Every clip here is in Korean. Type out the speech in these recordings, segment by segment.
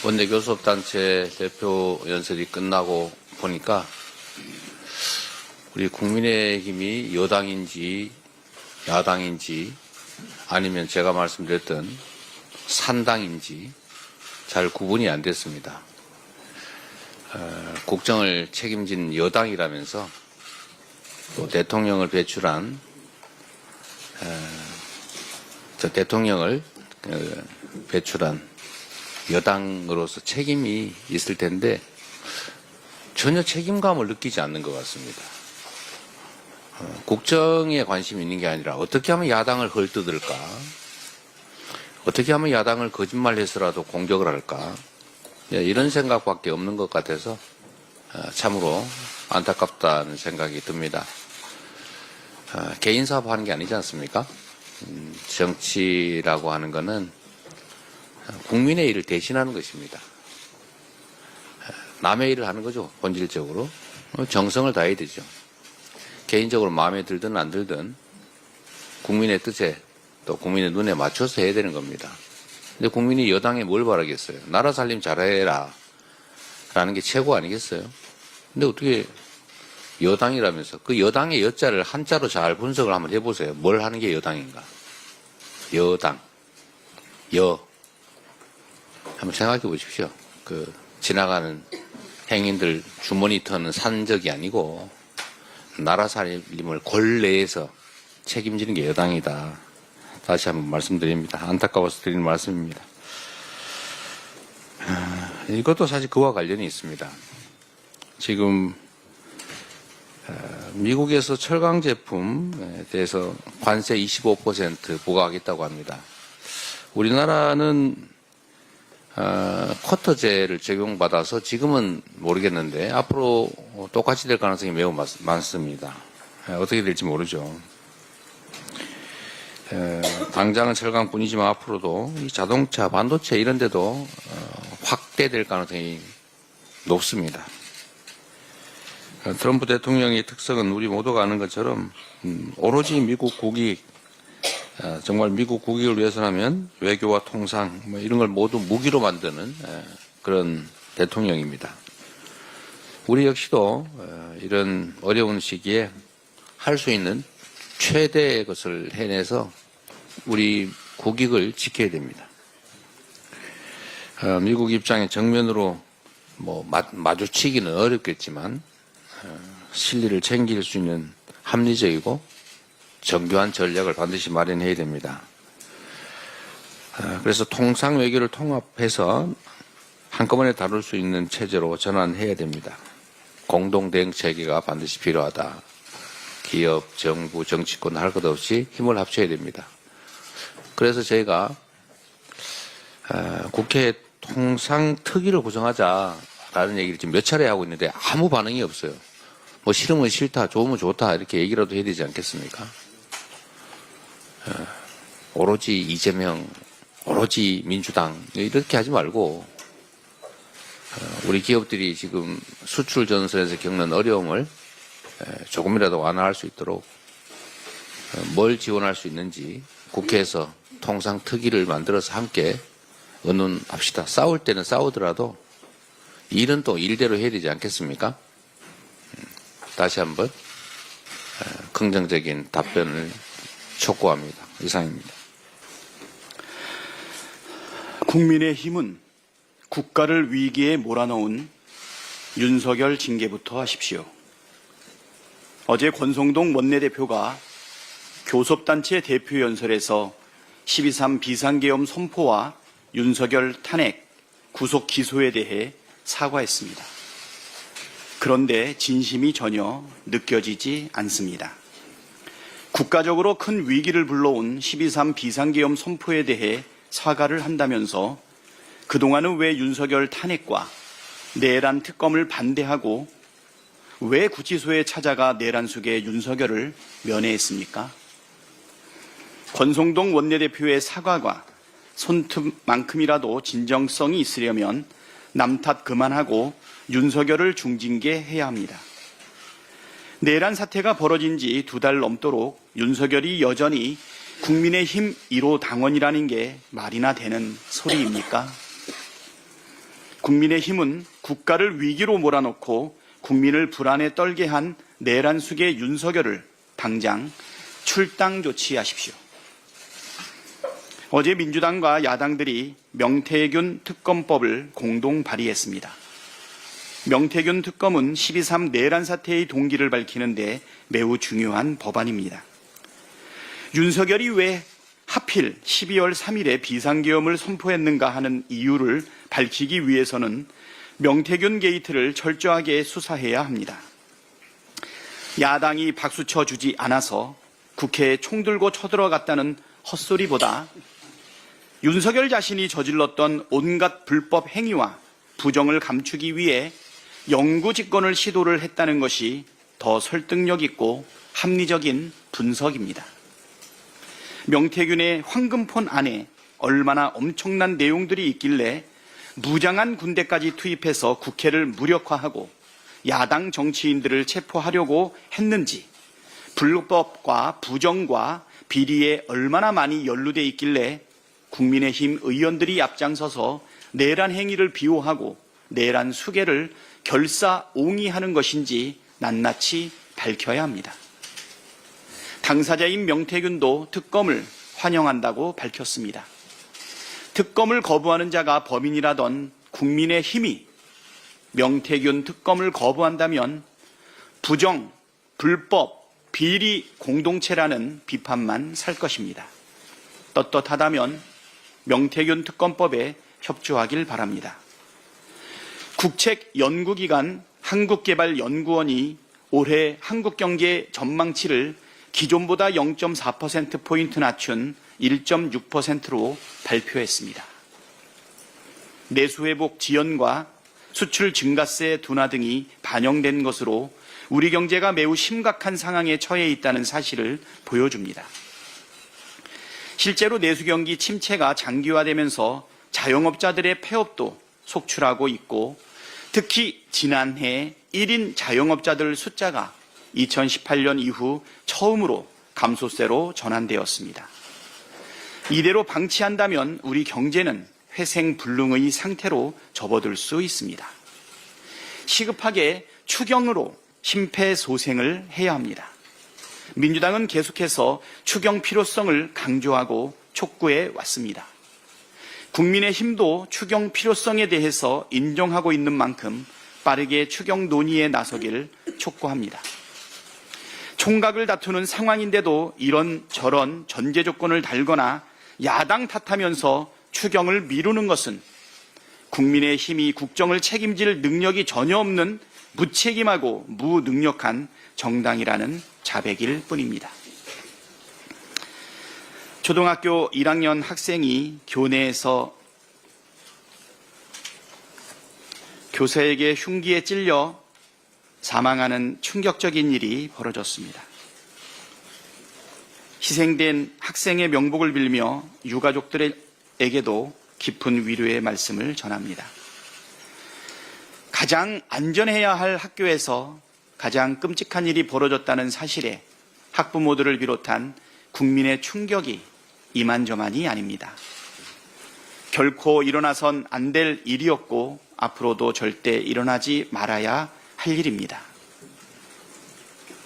원내교섭단체 대표 연설이 끝나고 보니까 우리 국민의힘이 여당인지 야당인지 아니면 제가 말씀드렸던 산당인지 잘 구분이 안 됐습니다. 국정을 책임진 여당이라면서 또 대통령을 배출한 대통령을 배출한 여당으로서 책임이 있을 텐데 전혀 책임감을 느끼지 않는 것 같습니다. 국정에 관심이 있는 게 아니라 어떻게 하면 야당을 헐뜯을까? 어떻게 하면 야당을 거짓말해서라도 공격을 할까? 이런 생각밖에 없는 것 같아서 참으로 안타깝다는 생각이 듭니다. 개인 사업하는 게 아니지 않습니까? 정치라고 하는 것은 국민의 일을 대신하는 것입니다. 남의 일을 하는 거죠. 본질적으로. 정성을 다해야 되죠. 개인적으로 마음에 들든 안 들든 국민의 뜻에 또 국민의 눈에 맞춰서 해야 되는 겁니다. 근데 국민이 여당에 뭘 바라겠어요? 나라 살림 잘해라 라는 게 최고 아니겠어요? 근데 어떻게 여당이라면서 그 여당의 여자를 한자로 잘 분석을 한번 해보세요. 뭘 하는 게 여당인가? 여당. 한번 생각해 보십시오. 지나가는 행인들 주머니 터는 산적이 아니고 나라 살림을 권내에서 책임지는 게 여당이다. 다시 한번 말씀드립니다. 안타까워서 드리는 말씀입니다. 이것도 사실 그와 관련이 있습니다. 지금 미국에서 철강 제품에 대해서 관세 25% 부과하겠다고 합니다. 우리나라는 쿼터제를 적용받아서 지금은 모르겠는데 앞으로 똑같이 될 가능성이 매우 많습니다. 어떻게 될지 모르죠. 당장은 철강뿐이지만 앞으로도 이 자동차, 반도체 이런 데도 확대될 가능성이 높습니다. 트럼프 대통령의 특성은 우리 모두가 아는 것처럼 오로지 미국 국익, 정말 미국 국익을 위해서라면 외교와 통상 이런 걸 모두 무기로 만드는 그런 대통령입니다. 우리 역시도 이런 어려운 시기에 할 수 있는 최대의 것을 해내서 우리 국익을 지켜야 됩니다. 미국 입장에 정면으로 마주치기는 어렵겠지만 실리를 챙길 수 있는 합리적이고 정교한 전략을 반드시 마련해야 됩니다. 그래서 통상 외교를 통합해서 한꺼번에 다룰 수 있는 체제로 전환해야 됩니다. 공동 대응 체계가 반드시 필요하다. 기업, 정부, 정치권 할 것 없이 힘을 합쳐야 됩니다. 그래서 저희가 국회 통상 특위를 구성하자라는 얘기를 지금 몇 차례 하고 있는데 아무 반응이 없어요. 싫으면 싫다, 좋으면 좋다 이렇게 얘기라도 해야 되지 않겠습니까? 오로지 이재명, 오로지 민주당 이렇게 하지 말고 우리 기업들이 지금 수출 전선에서 겪는 어려움을 조금이라도 완화할 수 있도록 뭘 지원할 수 있는지 국회에서 통상 특위를 만들어서 함께 의논합시다. 싸울 때는 싸우더라도 일은 또 일대로 해야 되지 않겠습니까? 다시 한번 긍정적인 답변을 촉구합니다. 이상입니다. 국민의힘은 국가를 위기에 몰아넣은 윤석열 징계부터 하십시오. 어제 권성동 원내대표가 교섭단체 대표연설에서 12.3 비상계엄 선포와 윤석열 탄핵, 구속 기소에 대해 사과했습니다. 그런데 진심이 전혀 느껴지지 않습니다. 국가적으로 큰 위기를 불러온 12.3 비상계엄 선포에 대해 사과를 한다면서 그동안은 왜 윤석열 탄핵과 내란 특검을 반대하고 왜 구치소에 찾아가 내란 속의 윤석열을 면회했습니까? 권성동 원내대표의 사과가 손톱만큼이라도 진정성이 있으려면 남 탓 그만하고 윤석열을 중징계해야 합니다. 내란 사태가 벌어진 지 2달 넘도록 윤석열이 여전히 국민의힘 1호 당원이라는 게 말이나 되는 소리입니까? 국민의힘은 국가를 위기로 몰아넣고 국민을 불안에 떨게 한 내란 숙의 윤석열을 당장 출당 조치하십시오. 어제 민주당과 야당들이 명태균 특검법을 공동 발의했습니다. 명태균 특검은 12.3 내란 사태의 동기를 밝히는데 매우 중요한 법안입니다. 윤석열이 왜 하필 12월 3일에 비상계엄을 선포했는가 하는 이유를 밝히기 위해서는 명태균 게이트를 철저하게 수사해야 합니다. 야당이 박수쳐 주지 않아서 국회에 총 들고 쳐들어갔다는 헛소리보다 윤석열 자신이 저질렀던 온갖 불법 행위와 부정을 감추기 위해 영구 집권을 시도를 했다는 것이 더 설득력 있고 합리적인 분석입니다. 명태균의 황금폰 안에 얼마나 엄청난 내용들이 있길래 무장한 군대까지 투입해서 국회를 무력화하고 야당 정치인들을 체포하려고 했는지, 불법과 부정과 비리에 얼마나 많이 연루돼 있길래 국민의힘 의원들이 앞장서서 내란 행위를 비호하고 내란 수괴를 결사옹위하는 것인지 낱낱이 밝혀야 합니다. 당사자인 명태균도 특검을 환영한다고 밝혔습니다. 특검을 거부하는 자가 범인이라던 국민의힘이 명태균 특검을 거부한다면 부정, 불법, 비리 공동체라는 비판만 살 것입니다. 떳떳하다면 명태균 특검법에 협조하길 바랍니다. 국책연구기관 한국개발연구원이 올해 한국경제 전망치를 기존보다 0.4%포인트 낮춘 1.6%로 발표했습니다. 내수회복 지연과 수출 증가세 둔화 등이 반영된 것으로 우리 경제가 매우 심각한 상황에 처해 있다는 사실을 보여줍니다. 실제로 내수경기 침체가 장기화되면서 자영업자들의 폐업도 속출하고 있고 특히 지난해 1인 자영업자들 숫자가 2018년 이후 처음으로 감소세로 전환되었습니다. 이대로 방치한다면 우리 경제는 회생불능의 상태로 접어들 수 있습니다. 시급하게 추경으로 심폐소생을 해야 합니다. 민주당은 계속해서 추경 필요성을 강조하고 촉구해 왔습니다. 국민의힘도 추경 필요성에 대해서 인정하고 있는 만큼 빠르게 추경 논의에 나서길 촉구합니다. 총각을 다투는 상황인데도 이런저런 전제 조건을 달거나 야당 탓하면서 추경을 미루는 것은 국민의힘이 국정을 책임질 능력이 전혀 없는 무책임하고 무능력한 정당이라는 자백일 뿐입니다. 초등학교 1학년 학생이 교내에서 교사에게 흉기에 찔려 사망하는 충격적인 일이 벌어졌습니다. 희생된 학생의 명복을 빌며 유가족들에게도 깊은 위로의 말씀을 전합니다. 가장 안전해야 할 학교에서 가장 끔찍한 일이 벌어졌다는 사실에 학부모들을 비롯한 국민의 충격이 이만저만이 아닙니다. 결코 일어나선 안 될 일이었고 앞으로도 절대 일어나지 말아야 할 일입니다.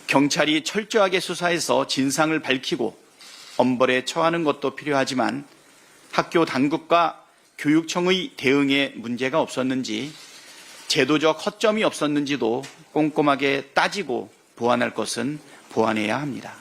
경찰이 철저하게 수사해서 진상을 밝히고 엄벌에 처하는 것도 필요하지만 학교 당국과 교육청의 대응에 문제가 없었는지 제도적 허점이 없었는지도 꼼꼼하게 따지고 보완할 것은 보완해야 합니다.